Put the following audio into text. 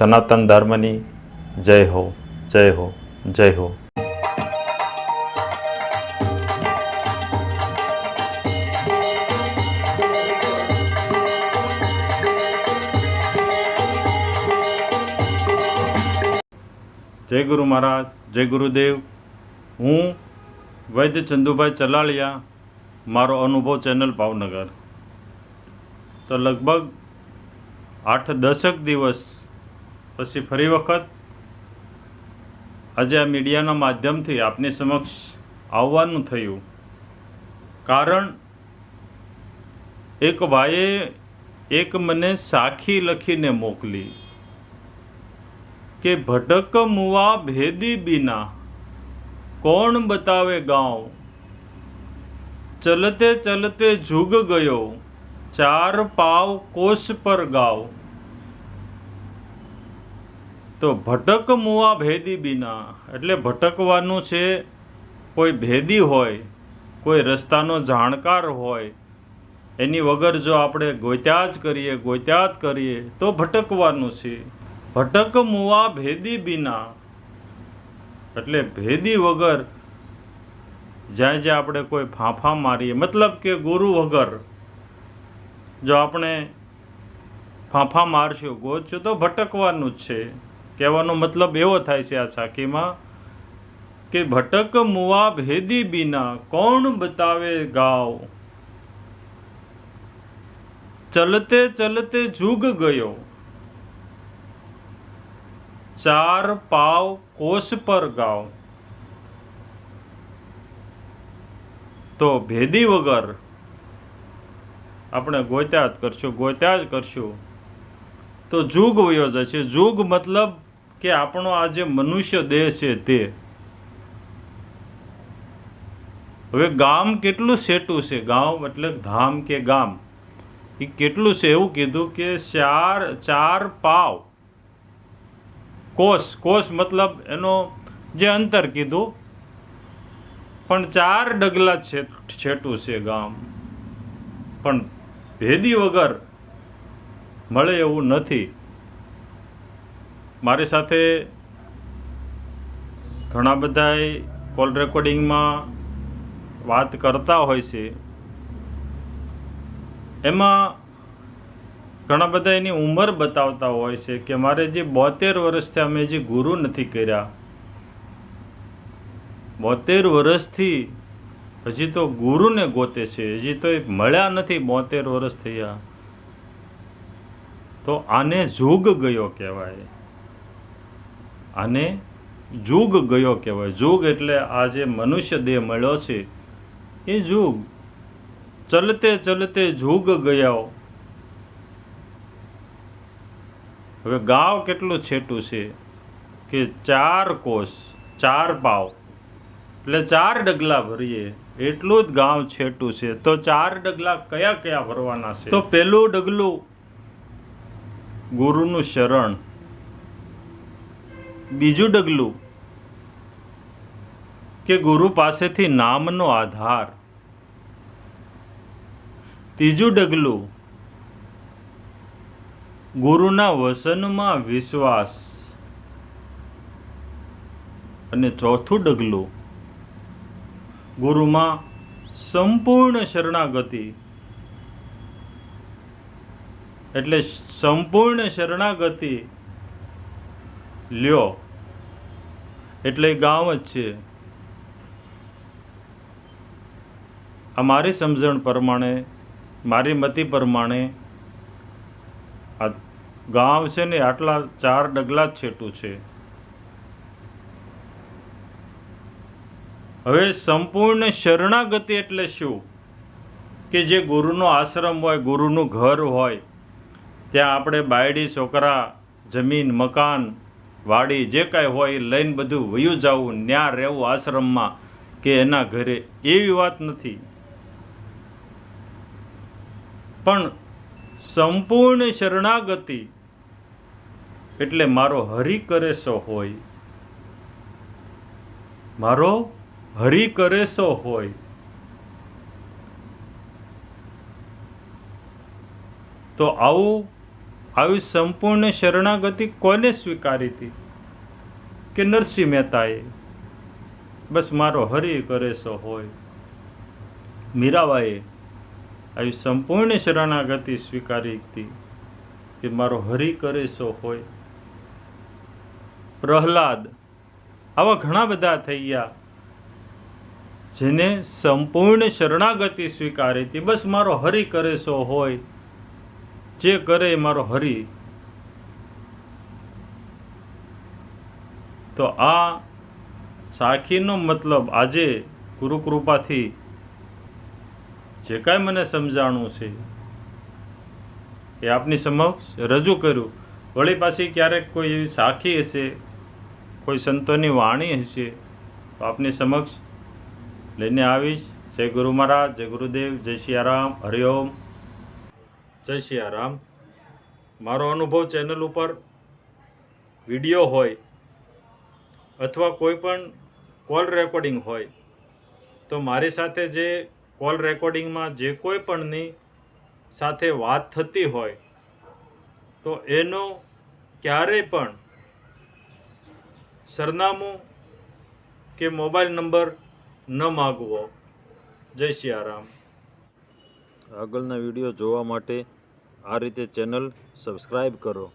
સનાતન ધર્મની જય હો, જય હો, જય હો. જય ગુરુ મહારાજ, જય ગુરુદેવ. હું વૈદ્ય ચંદુભાઈ ચલાળિયા, મારો અનુભવ ચેનલ ભાવનગર. તો લગભગ 8-10 દિવસ પછી ફરી વખત આજે આ મીડિયાના માધ્યમથી આપની સમક્ષ આવવાનું થયું. કારણ એક ભાઈએ એક મને સાખી લખીને મોકલી કે ભટક મુવા ભેદી બીના કોણ બતાવે ગાँव, ચલતે ચલતે જુગ ગયો 4 પાવ કોષ પર ગાવ. તો ભટક મુવા ભેદી બીના એટલે ભટકવાનું છે. કોઈ ભેદી હોય, કોઈ રસ્તાનો જાણકાર હોય, એની વગર જો આપણે ગોત્યા જ કરીએ તો ભટકવાનું છે. ભટક મુવા ભેદી બીના એટલે ભેદી વગર જ્યાં આપણે કોઈ ફાંફા મારીએ, મતલબ કે ગુરુ વગર જો આપણે ફાંફા મારશું, ગોતશું તો ભટકવાનું જ છે. કહેવાનો મતલબ એવો થાય છે આ સાખીમાં કે ભટક મુવા ભેદી બીના કોણ બતાવે ગાવ, ચલતે ચલતે જુગ ગયો 4 પાવ કોષ પર ગાવ. તો ભેદી વગર આપણે ગોત્યા જ કરશું તો જુગ વયો જશે. જુગ મતલબ કે આપણો આ જે મનુષ્ય દેહ છે તે. હવે ગામ કેટલું સેટું છે, ગામ એટલે ધામ કે ગામ, એ કેટલું છે એવું કીધું કે 4 પાવ કોષ. કોષ મતલબ એનો જે અંતર કીધું, પણ 4 ડગલા છેટું છે ગામ. પણ ભેદી વગર મળે એવું નથી. મારી સાથે ઘણા બધા કોલ રેકોર્ડિંગમાં વાત કરતા હોય છે. એમાં ઘણા બધા એની ઉંમર બતાવતા હોય છે કે મારે જે 72 વર્ષથી અમે જે ગુરુ નથી કર્યા, 72 વર્ષથી હજી તો ગુરુને ગોતે છે, હજી તો મળ્યા નથી. 72 વર્ષ થયા તો આને જુગ ગયો કહેવાય. આને જુગ ગયો કહેવાય. જુગ એટલે આ જે મનુષ્ય દેહ મળ્યો છે એ જુગ. ચલતે ચલતે જુગ ગયો. હવે ગાવ કેટલું છેટું છે કે 4 કોષ 4 પાવ એટલે 4 ડગલા ભરીએ એટલું જ ગાવ છેટું છે. તો 4 ડગલા કયા કયા ભરવાના છે? તો પહેલું ડગલું ગુરુનું શરણ, બીજું ડગલું કે ગુરુ પાસેથી નામનો આધાર, ત્રીજું ડગલું ગુરુના વચનમાં વિશ્વાસ, અને ચોથું ડગલું ગુરુમાં સંપૂર્ણ શરણાગતિ. એટલે સંપૂર્ણ શરણાગતિ લ્યો એટલે ગામ જ છે. આ મારી સમજણ પ્રમાણે, મારી મતિ પ્રમાણે આ ગામ છે ને આટલા 4 ડગલા જ છેટું છે. હવે સંપૂર્ણ શરણાગતિ એટલે શું? કે જે ગુરુનો આશ્રમ હોય, ગુરુનું ઘર હોય, ત્યાં આપણે બાયડી છોકરા, જમીન, મકાન, વાડી જે કાંઈ હોય એ લઈને બધું વયું જવું, ન્યા રહેવું આશ્રમમાં કે એના ઘરે, એવી વાત નથી. પણ સંપૂર્ણ શરણાગતિ એટલે મારો હરિ કરે સો હોય, મારો હરિ કરે સો હોય. તો આવું આવી સંપૂર્ણ શરણાગતિ કોને સ્વીકારી હતી? કે નરસિંહ મહેતાએ. બસ મારો હરિ કરે સો હોય. મીરાબાઈએ આવી સંપૂર્ણ શરણાગતિ સ્વીકારી હતી કે મારો હરિ કરે સો હોય. પ્રહલાદ, આવા ઘણા બધા થઈ ગયા જેને સંપૂર્ણ શરણાગતિ સ્વીકારી હતી. બસ મારો હરિ કરે સો હોય, જે કરે મારો હરિ. તો આ સાખીનો મતલબ આજે ગુરુ કૃપાથી જે કાંઈ મને સમજાણું છે એ આપની સમક્ષ રજૂ કર્યું. વળી પાછી ક્યારેક કોઈ એવી સાખી હશે, કોઈ સંતોની વાણી હશે તો આપની સમક્ષ લઈને આવીશ. જય ગુરુ મહારાજ, જય ગુરુદેવ, જય સિયારામ, હરિઓમ, જય સિયારામ. મારો અનુભવ ચેનલ ઉપર વિડીયો હોય અથવા કોઈ પણ કોલ રેકોર્ડિંગ હોય તો મારી સાથે જે કોલ રેકોર્ડિંગમાં જે કોઈ પણની સાથે વાત થતી હોય તો એનો ક્યારેય પણ સરનામું કે મોબાઈલ નંબર ન માગવો. જય સિયારામ. આગળના વિડીયો જોવા માટે આ રીતે ચેનલ સબસ્ક્રાઈબ કરો.